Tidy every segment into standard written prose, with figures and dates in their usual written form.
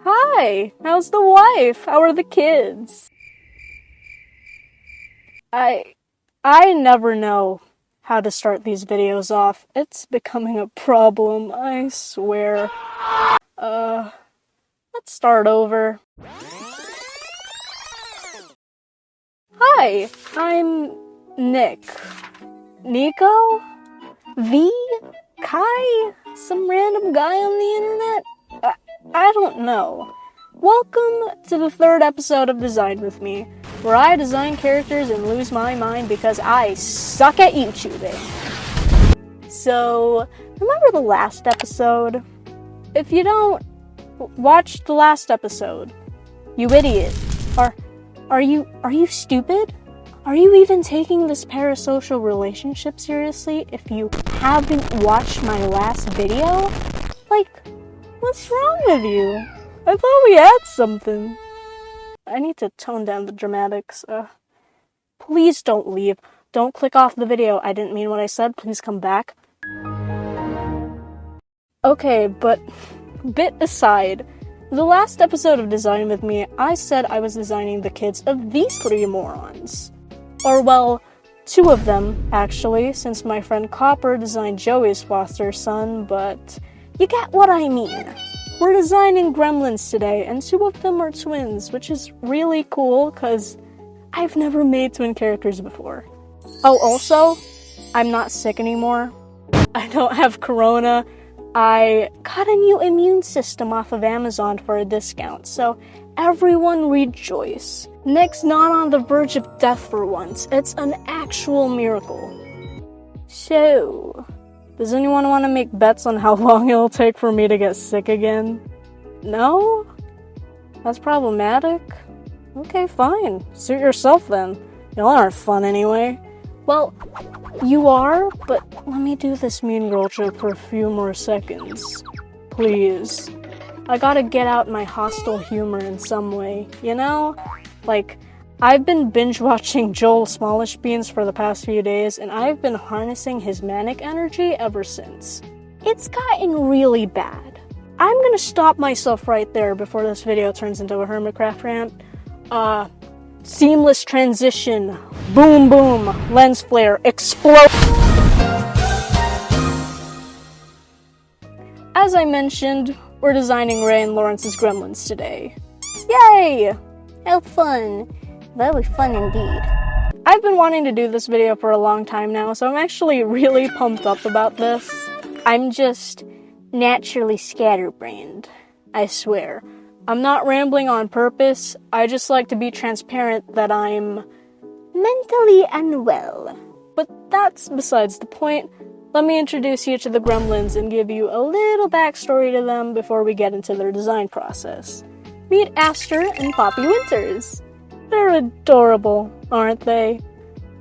Hi, how's the wife? How are the kids? I never know how to start these videos off. It's becoming a problem, I swear. Let's start over. Hi, I'm Nick. Nico? V? Kai? Some random guy on the internet? I don't know. Welcome to the third episode of Design With Me, where I design characters and lose my mind because I suck at YouTubing. So, remember the last episode? If you don't, watch the last episode. You idiot. Are you stupid? Are you even taking this parasocial relationship seriously if you haven't watched my last video? Like, what's wrong with you? I thought we had something. I need to tone down the dramatics. Please don't leave. Don't click off the video. I didn't mean what I said. Please come back. Okay, but bit aside, the last episode of Design With Me, I said I was designing the kids of these three morons. Or, well, two of them, actually, since my friend Copper designed Joey's foster son, but you get what I mean. We're designing gremlins today, and two of them are twins, which is really cool, because I've never made twin characters before. Oh, also, I'm not sick anymore. I don't have corona. I got a new immune system off of Amazon for a discount, so everyone rejoice. Nick's not on the verge of death for once. It's an actual miracle. So, does anyone want to make bets on how long it'll take for me to get sick again? No? That's problematic? Okay, fine. Suit yourself then. Y'all aren't fun anyway. Well, you are, but let me do this mean girl joke for a few more seconds. Please. I gotta get out my hostile humor in some way, you know? Like, I've been binge-watching Joel Smallish Beans for the past few days, and I've been harnessing his manic energy ever since. It's gotten really bad. I'm gonna stop myself right there before this video turns into a Hermitcraft rant. Seamless transition. Boom boom. Lens flare. Explode. As I mentioned, we're designing Ray and Lawrence's gremlins today. Yay! How fun. Very fun indeed. I've been wanting to do this video for a long time now, so I'm actually really pumped up about this. I'm just naturally scatterbrained. I swear. I'm not rambling on purpose. I just like to be transparent that I'm mentally unwell. But that's besides the point. Let me introduce you to the gremlins and give you a little backstory to them before we get into their design process. Meet Aster and Poppy Winters. They're adorable, aren't they?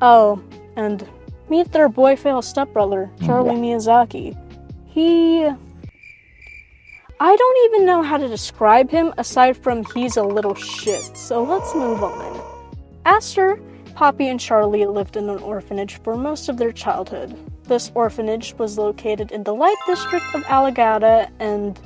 Oh, and meet their Boyfail stepbrother, Charlie Miyazaki. I don't even know how to describe him aside from he's a little shit, so let's move on. Aster, Poppy, and Charlie lived in an orphanage for most of their childhood. This orphanage was located in the Light District of Alamogordo, and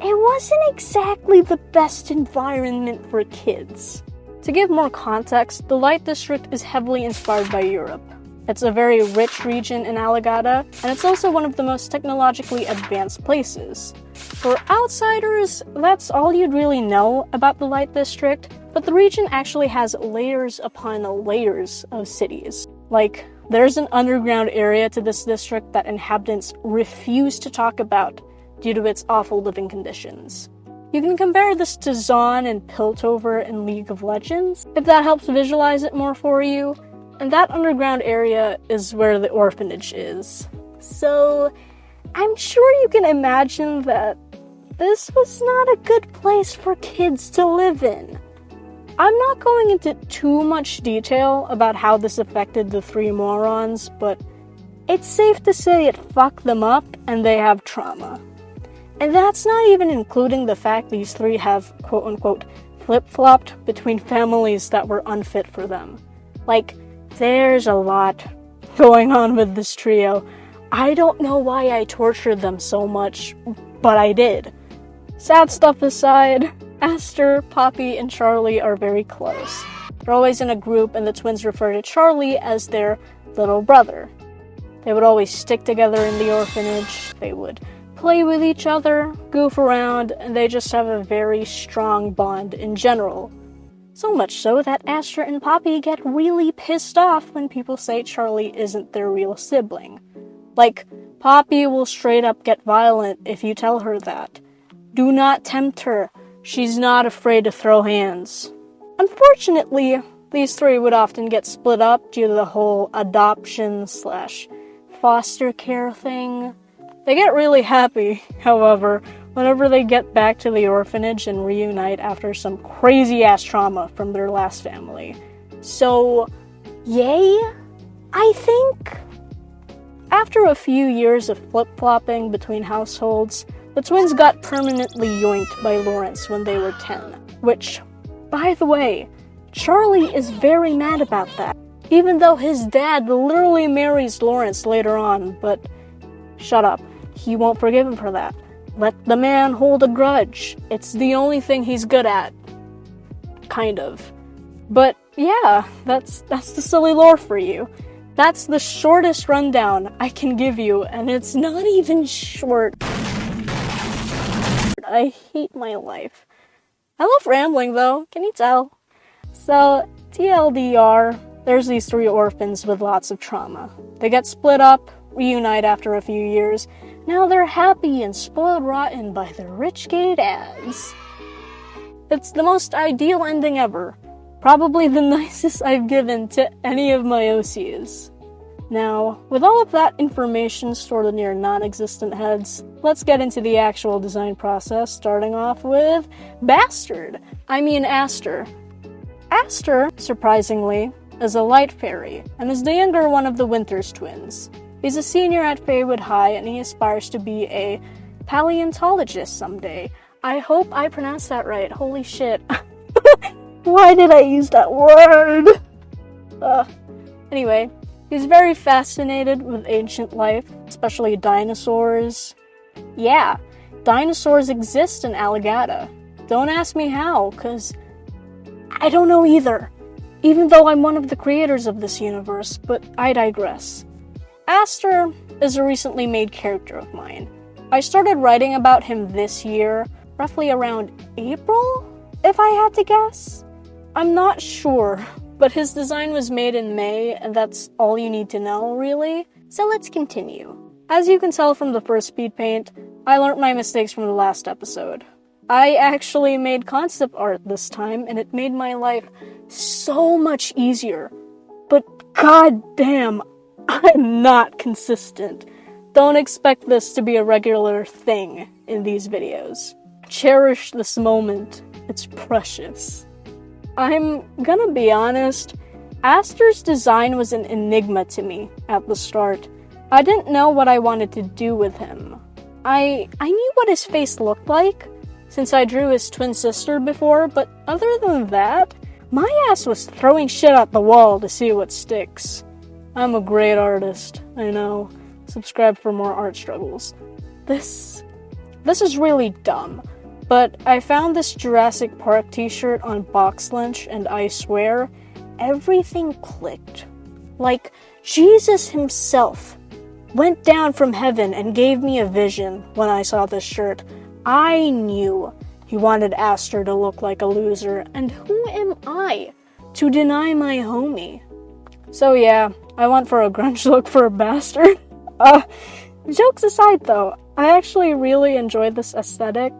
it wasn't exactly the best environment for kids. To give more context, the Light District is heavily inspired by Europe. It's a very rich region in Alamogordo, and it's also one of the most technologically advanced places. For outsiders, that's all you'd really know about the Light District, but the region actually has layers upon layers of cities. Like, there's an underground area to this district that inhabitants refuse to talk about due to its awful living conditions. You can compare this to Zaun and Piltover in League of Legends, if that helps visualize it more for you. And that underground area is where the orphanage is. So, I'm sure you can imagine that this was not a good place for kids to live in. I'm not going into too much detail about how this affected the three morons, but it's safe to say it fucked them up and they have trauma. And that's not even including the fact these three have quote-unquote flip-flopped between families that were unfit for them. Like, there's a lot going on with this trio. I don't know why I tortured them so much, but I did. sad stuff aside, Aster, Poppy, and Charlie are very close. They're always in a group, and the twins refer to Charlie as their little brother. They would always stick together in the orphanage, they would play with each other, goof around, and they just have a very strong bond in general. So much so that Aster and Poppy get really pissed off when people say Charlie isn't their real sibling. Like, Poppy will straight up get violent if you tell her that. Do not tempt her. She's not afraid to throw hands. Unfortunately, these three would often get split up due to the whole adoption/foster care thing. They get really happy, however, whenever they get back to the orphanage and reunite after some crazy-ass trauma from their last family. So, yay, I think? After a few years of flip-flopping between households, the twins got permanently yoinked by Lawrence when they were 10. Which, by the way, Charlie is very mad about that, even though his dad literally marries Lawrence later on, but shut up. He won't forgive him for that. Let the man hold a grudge. It's the only thing he's good at. Kind of. But yeah, that's the silly lore for you. That's the shortest rundown I can give you, and it's not even short. I hate my life. I love rambling though, can you tell? So, TLDR, there's these three orphans with lots of trauma. They get split up, reunite after a few years. Now they're happy and spoiled rotten by the rich gay dads. It's the most ideal ending ever. Probably the nicest I've given to any of my OCs. Now, with all of that information stored in your non-existent heads, let's get into the actual design process, starting off with Aster. Aster, surprisingly, is a light fairy, and is the younger one of the Winters twins. He's a senior at Faewood High, and he aspires to be a paleontologist someday. I hope I pronounced that right. Holy shit. Why did I use that word? Anyway, he's very fascinated with ancient life, especially dinosaurs. Yeah, dinosaurs exist in Allegata. Don't ask me how, cause I don't know either. Even though I'm one of the creators of this universe, but I digress. Aster is a recently made character of mine. I started writing about him this year, roughly around April, if I had to guess. I'm not sure, but his design was made in May, and that's all you need to know, really. So let's continue. As you can tell from the first Speedpaint, I learned my mistakes from the last episode. I actually made concept art this time, and it made my life so much easier. But goddamn, I'm not consistent. Don't expect this to be a regular thing in these videos. Cherish this moment. It's precious. I'm gonna be honest, Aster's design was an enigma to me at the start. I didn't know what I wanted to do with him. I knew what his face looked like, since I drew his twin sister before, but other than that, my ass was throwing shit at the wall to see what sticks. I'm a great artist, I know. Subscribe for more art struggles. This is really dumb, but I found this Jurassic Park t-shirt on Box Lunch, and I swear, everything clicked. Like, Jesus himself went down from heaven and gave me a vision when I saw this shirt. I knew he wanted Aster to look like a loser, and who am I to deny my homie? So yeah, I went for a grunge look for a bastard. Jokes aside though, I actually really enjoyed this aesthetic.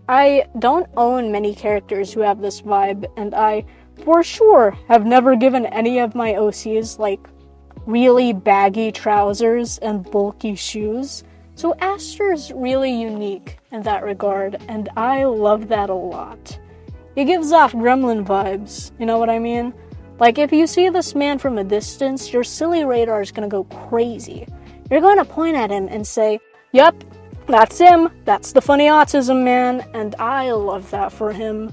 I don't own many characters who have this vibe, and I, for sure, have never given any of my OCs, like, really baggy trousers and bulky shoes. So Aster's really unique in that regard, and I love that a lot. He gives off gremlin vibes, you know what I mean? Like, if you see this man from a distance, your silly radar is gonna go crazy. You're gonna point at him and say, "Yup, that's him, that's the funny autism man," and I love that for him.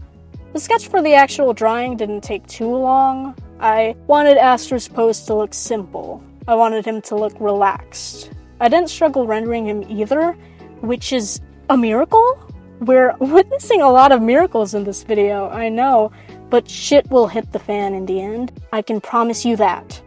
The sketch for the actual drawing didn't take too long. I wanted Aster's pose to look simple. I wanted him to look relaxed. I didn't struggle rendering him either, which is a miracle. We're witnessing a lot of miracles in this video, I know, but shit will hit the fan in the end. I can promise you that.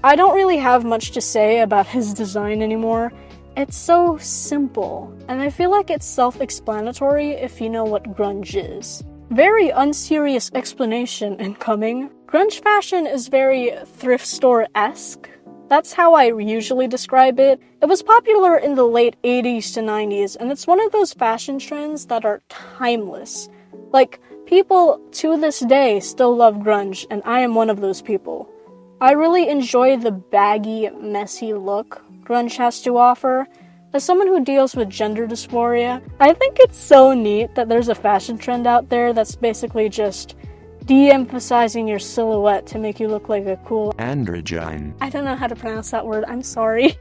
I don't really have much to say about his design anymore. It's so simple, and I feel like it's self-explanatory if you know what grunge is. Very unserious explanation incoming. Grunge fashion is very thrift store-esque. That's how I usually describe it. It was popular in the late 80s to 90s, and it's one of those fashion trends that are timeless. Like, people to this day still love grunge, and I am one of those people. I really enjoy the baggy, messy look grunge has to offer. As someone who deals with gender dysphoria, I think it's so neat that there's a fashion trend out there that's basically just de-emphasizing your silhouette to make you look like a cool androgyne. I don't know how to pronounce that word, I'm sorry.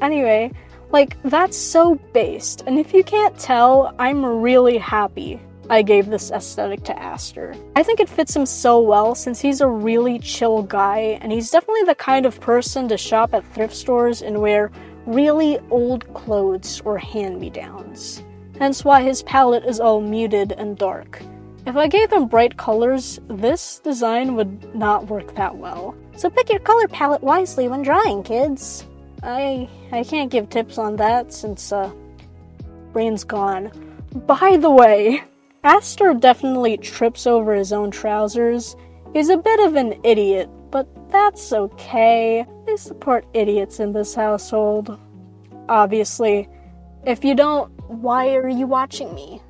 Anyway, like, that's so based, and if you can't tell, I'm really happy I gave this aesthetic to Aster. I think it fits him so well since he's a really chill guy, and he's definitely the kind of person to shop at thrift stores and wear really old clothes or hand-me-downs. Hence why his palette is all muted and dark. If I gave him bright colors, this design would not work that well. So pick your color palette wisely when drawing, kids. I can't give tips on that since, brain's gone. By the way, Aster definitely trips over his own trousers. He's a bit of an idiot, but that's okay. I support idiots in this household. Obviously. If you don't, why are you watching me?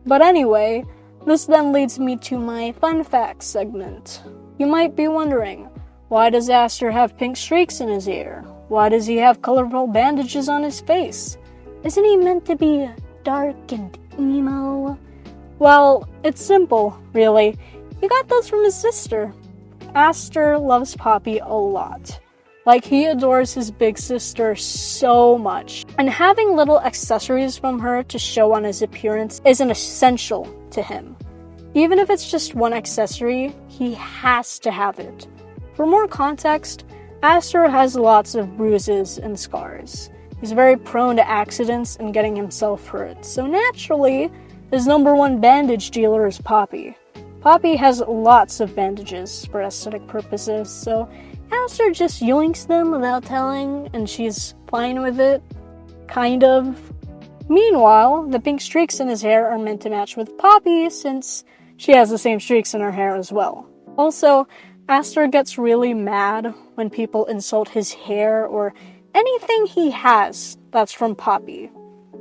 But anyway, this then leads me to my fun facts segment. You might be wondering, why does Aster have pink streaks in his ear? Why does he have colorful bandages on his face? Isn't he meant to be dark and emo? Well, it's simple, really. He got those from his sister. Aster loves Poppy a lot. Like, he adores his big sister so much. And having little accessories from her to show on his appearance is an essential to him. Even if it's just one accessory, he has to have it. For more context, Aster has lots of bruises and scars. He's very prone to accidents and getting himself hurt, so naturally, his number one bandage dealer is Poppy. Poppy has lots of bandages for aesthetic purposes, so Aster just yoinks them without telling, and she's fine with it. Kind of. Meanwhile, the pink streaks in his hair are meant to match with Poppy, since she has the same streaks in her hair as well. Also, Aster gets really mad when people insult his hair or anything he has that's from Poppy.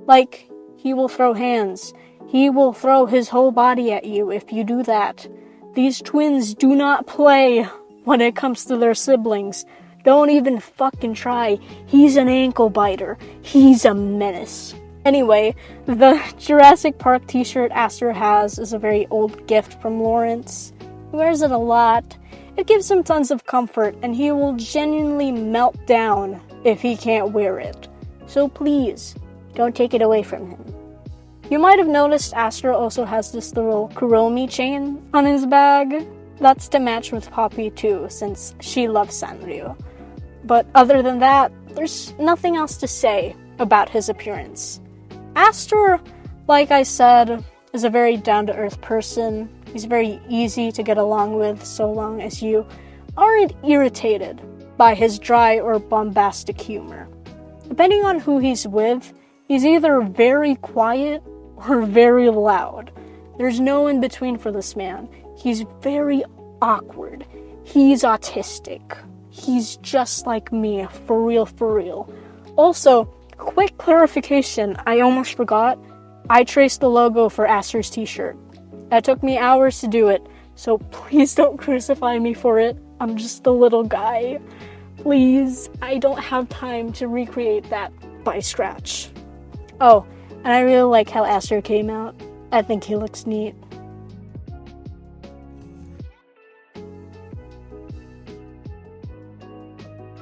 Like, he will throw hands. He will throw his whole body at you if you do that. These twins do not play when it comes to their siblings. Don't even fucking try. He's an ankle biter. He's a menace. Anyway, the Jurassic Park t-shirt Aster has is a very old gift from Lawrence. He wears it a lot. It gives him tons of comfort, and he will genuinely melt down if he can't wear it. So please, don't take it away from him. You might have noticed Aster also has this little Kuromi chain on his bag. That's to match with Poppy too, since she loves Sanryu. But other than that, there's nothing else to say about his appearance. Aster, like I said, is a very down-to-earth person. He's very easy to get along with so long as you aren't irritated by his dry or bombastic humor. Depending on who he's with, he's either very quiet or very loud. There's no in between for this man. He's very awkward. He's autistic. He's just like me, for real, for real. Also, quick clarification, I almost forgot. I traced the logo for Aster's t-shirt. That took me hours to do it, so please don't crucify me for it. I'm just a little guy. Please, I don't have time to recreate that by scratch. Oh, and I really like how Aster came out. I think he looks neat.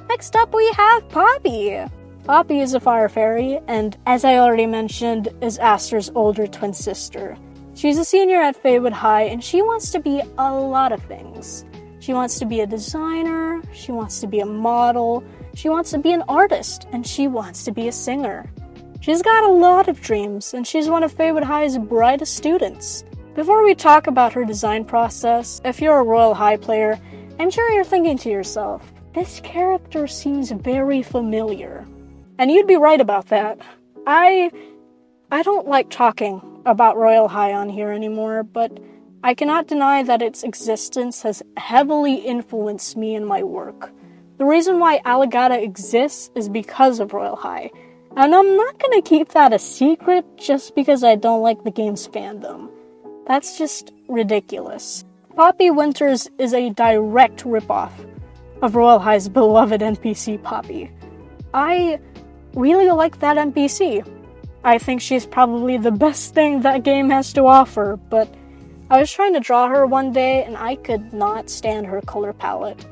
Next up we have Poppy. Poppy is a fire fairy, and as I already mentioned, is Aster's older twin sister. She's a senior at Faewood High, and she wants to be a lot of things. She wants to be a designer, she wants to be a model, she wants to be an artist, and she wants to be a singer. She's got a lot of dreams, and she's one of Faewood High's brightest students. Before we talk about her design process, if you're a Royal High player, I'm sure you're thinking to yourself, this character seems very familiar. And you'd be right about that. I don't like talking about Royal High on here anymore, but I cannot deny that its existence has heavily influenced me in my work. The reason why Aligata exists is because of Royal High, and I'm not gonna keep that a secret just because I don't like the game's fandom. That's just ridiculous. Poppy Winters is a direct ripoff of Royal High's beloved NPC Poppy. I really like that NPC. I think she's probably the best thing that game has to offer, but I was trying to draw her one day and I could not stand her color palette.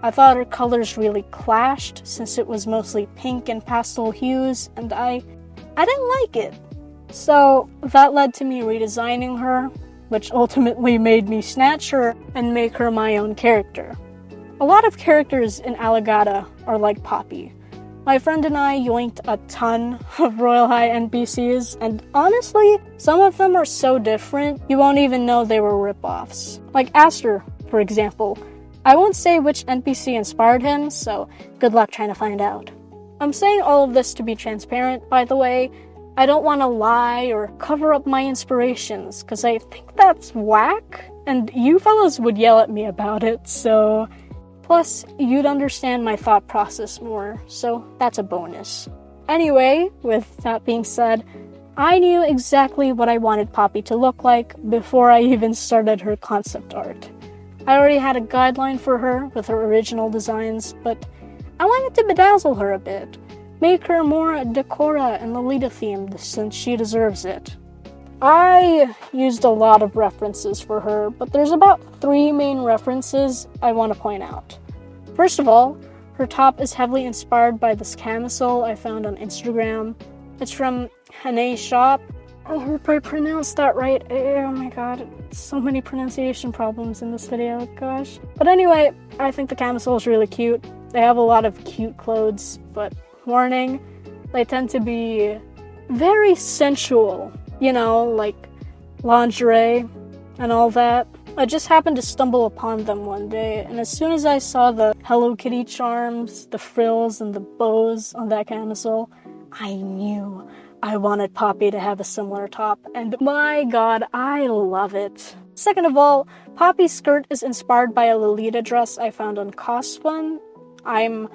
I thought her colors really clashed since it was mostly pink and pastel hues, and I didn't like it. So that led to me redesigning her, which ultimately made me snatch her and make her my own character. A lot of characters in Aligata are like Poppy. My friend and I yoinked a ton of Royal High NPCs, and honestly, some of them are so different, you won't even know they were ripoffs. Like Aster, for example. I won't say which NPC inspired him, so good luck trying to find out. I'm saying all of this to be transparent, by the way. I don't want to lie or cover up my inspirations, because I think that's whack, and you fellas would yell at me about it, so... Plus, you'd understand my thought process more, so that's a bonus. Anyway, with that being said, I knew exactly what I wanted Poppy to look like before I even started her concept art. I already had a guideline for her with her original designs, but I wanted to bedazzle her a bit, make her more Decora and Lolita themed since she deserves it. I used a lot of references for her, but there's about 3 main references I want to point out. First of all, her top is heavily inspired by this camisole I found on Instagram. It's from Hanae's shop. I hope I pronounced that right. Oh my god, so many pronunciation problems in this video, gosh. But anyway, I think the camisole is really cute. They have a lot of cute clothes, but warning, they tend to be very sensual. You know, like lingerie and all that. I just happened to stumble upon them one day, and as soon as I saw the Hello Kitty charms, the frills, and the bows on that camisole, I knew I wanted Poppy to have a similar top, and my god, I love it. Second of all, Poppy's skirt is inspired by a Lolita dress I found on Cosplay. I'm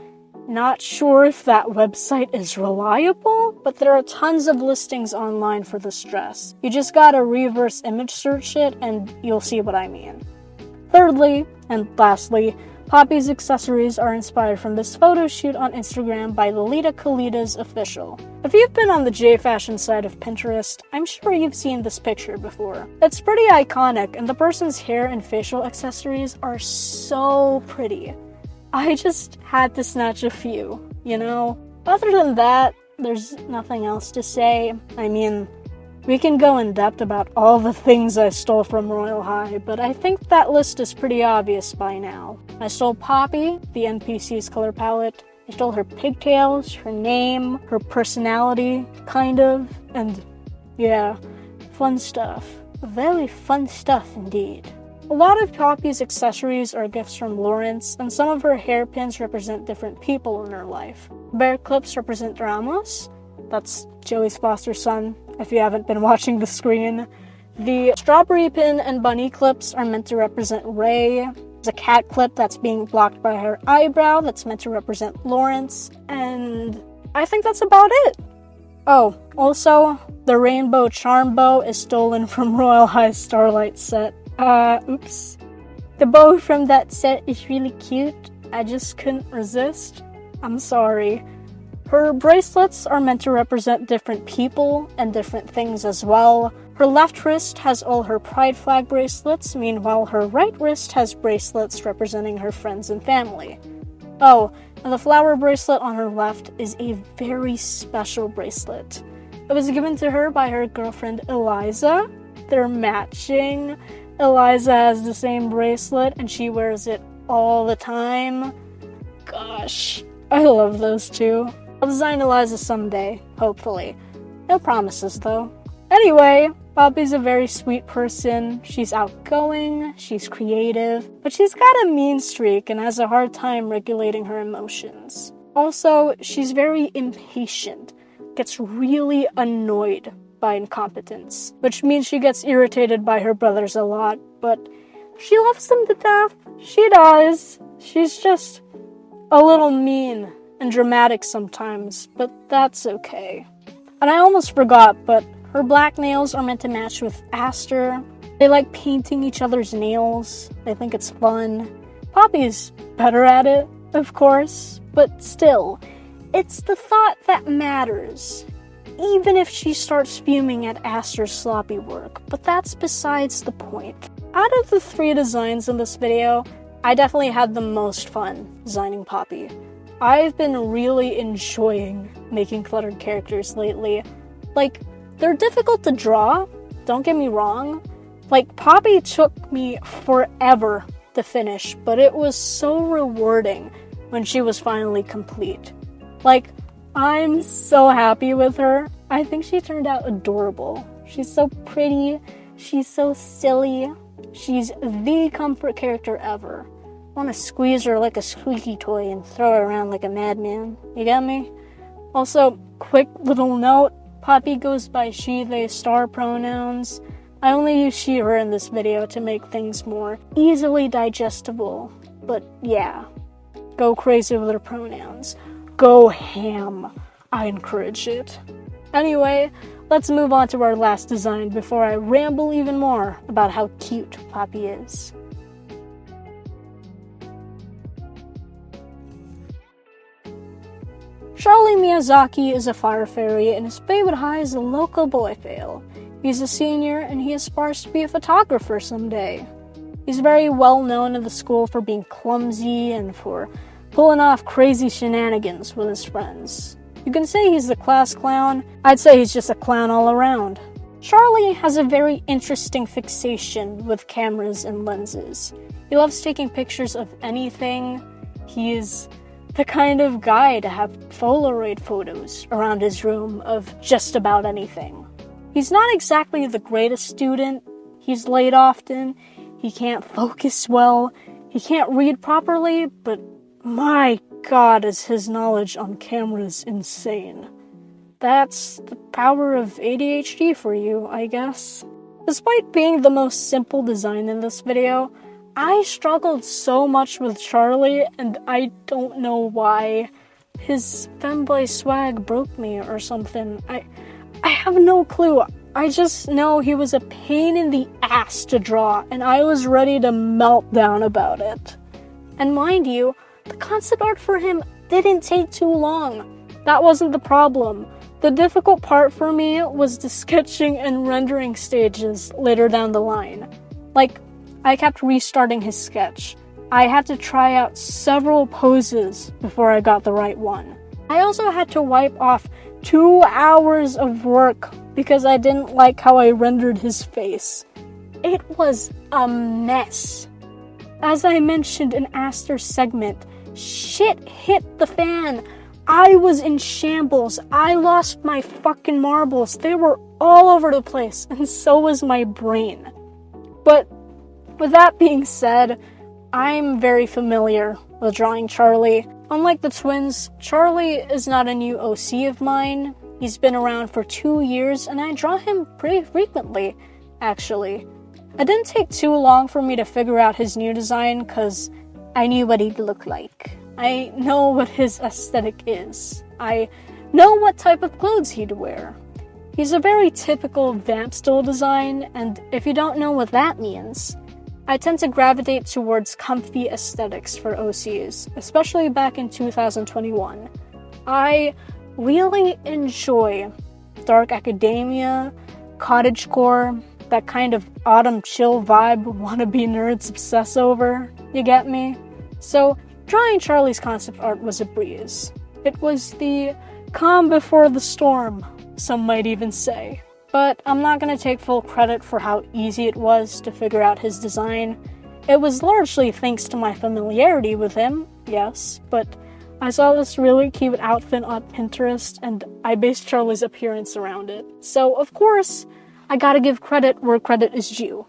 not sure if that website is reliable, but there are tons of listings online for this dress. You just gotta reverse image search it and you'll see what I mean. Thirdly, and lastly, Poppy's accessories are inspired from this photo shoot on Instagram by Lolita Kalita's Official. If you've been on the J-Fashion side of Pinterest, I'm sure you've seen this picture before. It's pretty iconic, and the person's hair and facial accessories are so pretty. I just had to snatch a few, you know? Other than that, there's nothing else to say. I mean, we can go in depth about all the things I stole from Royal High, but I think that list is pretty obvious by now. I stole Poppy, the NPC's color palette. I stole her pigtails, her name, her personality, kind of, and yeah, fun stuff. Very fun stuff indeed. A lot of Poppy's accessories are gifts from Lawrence, and some of her hairpins represent different people in her life. Bear clips represent Ramos. That's Joey's foster son, if you haven't been watching the screen. The strawberry pin and bunny clips are meant to represent Ray. There's a cat clip that's being blocked by her eyebrow that's meant to represent Lawrence, and I think that's about it. Oh, also, the rainbow charm bow is stolen from Royal High Starlight set. Oops. The bow from that set is really cute. I just couldn't resist. I'm sorry. Her bracelets are meant to represent different people and different things as well. Her left wrist has all her pride flag bracelets, meanwhile her right wrist has bracelets representing her friends and family. Oh, and the flower bracelet on her left is a very special bracelet. It was given to her by her girlfriend Eliza. They're matching. Eliza has the same bracelet and she wears it all the time. Gosh, I love those two. I'll design Eliza someday, hopefully. No promises, though. Anyway, Poppy's a very sweet person. She's outgoing, she's creative, but she's got a mean streak and has a hard time regulating her emotions. Also, she's very impatient, gets really annoyed by incompetence, which means she gets irritated by her brothers a lot, but she loves them to death. She does. She's just a little mean and dramatic sometimes, but that's okay. And I almost forgot, but her black nails are meant to match with Aster. They like painting each other's nails. They think it's fun. Poppy's better at it, of course, but still, it's the thought that matters. Even if she starts fuming at Aster's sloppy work, but that's besides the point. Out of the 3 designs in this video, I definitely had the most fun designing Poppy. I've been really enjoying making cluttered characters lately. Like, they're difficult to draw, don't get me wrong. Like, Poppy took me forever to finish, but it was so rewarding when she was finally complete. Like, I'm so happy with her. I think she turned out adorable. She's so pretty, she's so silly. She's the comfort character ever. I want to squeeze her like a squeaky toy and throw her around like a madman. You get me? Also, quick little note, Poppy goes by she, they, star pronouns. I only use she, her in this video to make things more easily digestible. But yeah, go crazy with her pronouns. Go ham. I encourage it. Anyway, let's move on to our last design before I ramble even more about how cute Poppy is. Charlie Miyazaki is a fire fairy and his Faewood High is a local Boyfail. He's a senior and he aspires to be a photographer someday. He's very well known in the school for being clumsy and for pulling off crazy shenanigans with his friends. You can say he's the class clown. I'd say he's just a clown all around. Charlie has a very interesting fixation with cameras and lenses. He loves taking pictures of anything. He is the kind of guy to have Polaroid photos around his room of just about anything. He's not exactly the greatest student. He's late often. He can't focus well. He can't read properly, but my God, is his knowledge on cameras insane. That's the power of ADHD for you, I guess. Despite being the most simple design in this video, I struggled so much with Charlie, and I don't know why. His femboy swag broke me or something. I have no clue. I just know he was a pain in the ass to draw, and I was ready to melt down about it. And mind you, the concept art for him didn't take too long. That wasn't the problem. The difficult part for me was the sketching and rendering stages later down the line. Like, I kept restarting his sketch. I had to try out several poses before I got the right one. I also had to wipe off 2 hours of work because I didn't like how I rendered his face. It was a mess. As I mentioned in Aster's segment, shit hit the fan. I was in shambles. I lost my fucking marbles. They were all over the place, and so was my brain. But with that being said, I'm very familiar with drawing Charlie. Unlike the twins, Charlie is not a new OC of mine. He's been around for 2 years, and I draw him pretty frequently, actually. It didn't take too long for me to figure out his new design, because I knew what he'd look like. I know what his aesthetic is. I know what type of clothes he'd wear. He's a very typical vamp style design, and if you don't know what that means, I tend to gravitate towards comfy aesthetics for OCs, especially back in 2021. I really enjoy dark academia, cottagecore, that kind of autumn chill vibe wannabe nerds obsess over, you get me? So, drawing Charlie's concept art was a breeze. It was the calm before the storm, some might even say. But I'm not going to take full credit for how easy it was to figure out his design. It was largely thanks to my familiarity with him, yes, but I saw this really cute outfit on Pinterest, and I based Charlie's appearance around it. So, of course, I gotta give credit where credit is due.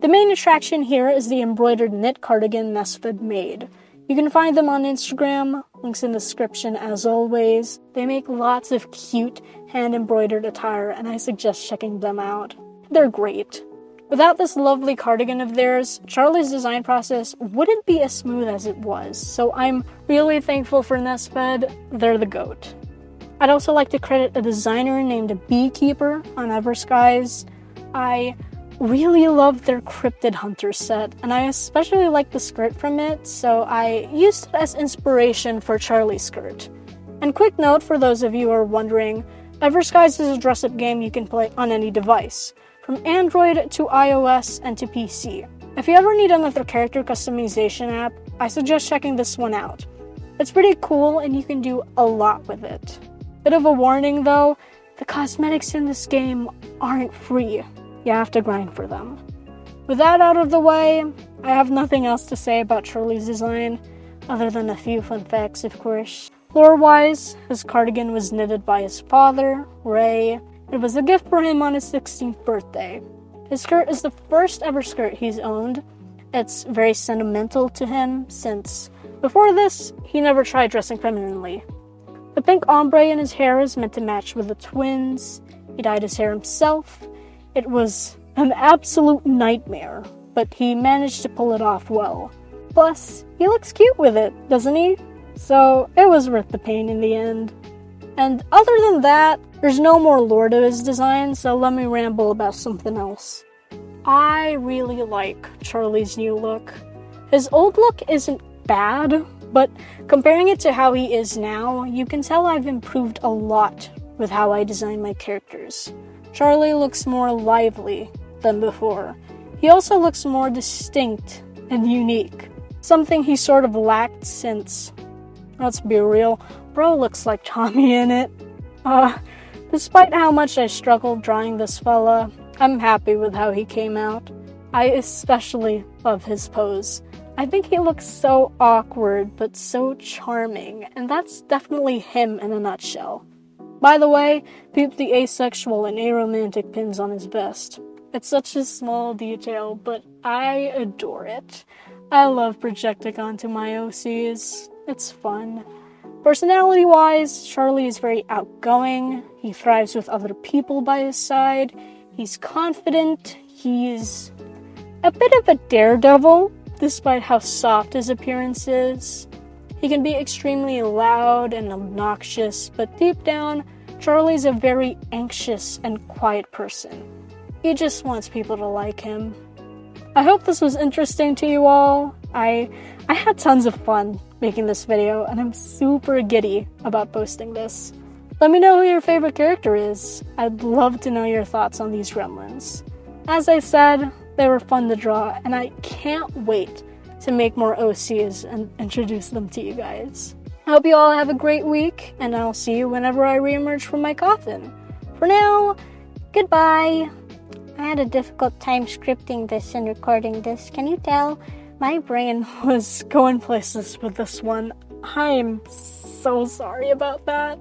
The main attraction here is the embroidered knit cardigan Nesfed made. You can find them on Instagram, links in the description as always. They make lots of cute hand-embroidered attire, and I suggest checking them out. They're great. Without this lovely cardigan of theirs, Charlie's design process wouldn't be as smooth as it was, so I'm really thankful for Nesfed. They're the GOAT. I'd also like to credit a designer named Beekeeper on Everskies. I really love their Cryptid Hunter set, and I especially like the skirt from it, so I used it as inspiration for Charlie's skirt. And quick note for those of you who are wondering, Everskies is a dress-up game you can play on any device, from Android to iOS and to PC. If you ever need another character customization app, I suggest checking this one out. It's pretty cool and you can do a lot with it. Bit of a warning though, the cosmetics in this game aren't free. You have to grind for them. With that out of the way, I have nothing else to say about Charlie's design, other than a few fun facts of course. Lore-wise, his cardigan was knitted by his father, Ray. It was a gift for him on his 16th birthday. His skirt is the first ever skirt he's owned. It's very sentimental to him, since before this, he never tried dressing femininely. The pink ombre in his hair is meant to match with the twins. He dyed his hair himself. It was an absolute nightmare, but he managed to pull it off well. Plus, he looks cute with it, doesn't he? So, it was worth the pain in the end. And other than that, there's no more lore to his design, so let me ramble about something else. I really like Charlie's new look. His old look isn't bad, but comparing it to how he is now, you can tell I've improved a lot with how I design my characters. Charlie looks more lively than before. He also looks more distinct and unique, something he sort of lacked since, let's be real, bro looks like Tommy in it. Despite how much I struggled drawing this fella, I'm happy with how he came out. I especially love his pose. I think he looks so awkward but so charming, and that's definitely him in a nutshell. By the way, peep the asexual and aromantic pins on his vest. It's such a small detail, but I adore it. I love projecting onto my OCs. It's fun. Personality-wise, Charlie is very outgoing. He thrives with other people by his side. He's confident. He's a bit of a daredevil, despite how soft his appearance is. He can be extremely loud and obnoxious, but deep down, Charlie's a very anxious and quiet person. He just wants people to like him. I hope this was interesting to you all. I had tons of fun making this video, and I'm super giddy about posting this. Let me know who your favorite character is. I'd love to know your thoughts on these gremlins. As I said, they were fun to draw, and I can't wait to make more OCs and introduce them to you guys. I hope you all have a great week, and I'll see you whenever I reemerge from my coffin. For now, goodbye! I had a difficult time scripting this and recording this, can you tell? My brain was going places with this one. I'm so sorry about that.